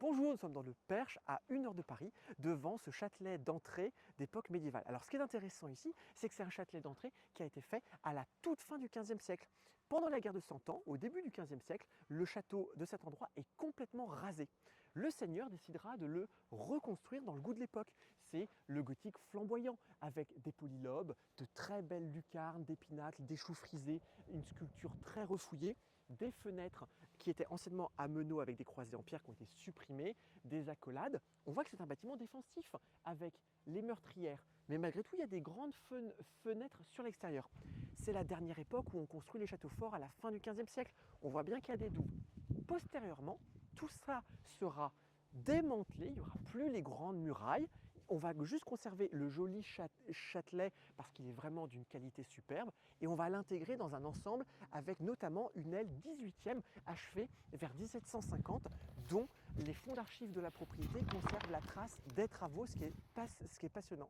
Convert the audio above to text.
Bonjour, nous sommes dans le Perche, à 1 heure de Paris, devant ce châtelet d'entrée d'époque médiévale. Alors ce qui est intéressant ici, c'est que c'est un châtelet d'entrée qui a été fait à la toute fin du XVe siècle. Pendant la guerre de Cent Ans, au début du XVe siècle, le château de cet endroit est complètement rasé. Le seigneur décidera de le reconstruire dans le goût de l'époque. C'est le gothique flamboyant, avec des polylobes, de très belles lucarnes, des pinacles, des choux frisés, une sculpture très refouillée, des fenêtres qui étaient anciennement à meneaux avec des croisées en pierre qui ont été supprimées, des accolades. On voit que c'est un bâtiment défensif avec les meurtrières. Mais malgré tout, il y a des grandes fenêtres sur l'extérieur. C'est la dernière époque où on construit les châteaux forts à la fin du XVe siècle. On voit bien qu'il y a des douves. Postérieurement, tout ça sera démantelé, il n'y aura plus les grandes murailles. On va juste conserver le joli châtelet parce qu'il est vraiment d'une qualité superbe et on va l'intégrer dans un ensemble avec notamment une aile 18e achevée vers 1750 dont les fonds d'archives de la propriété conservent la trace des travaux, ce qui est passionnant.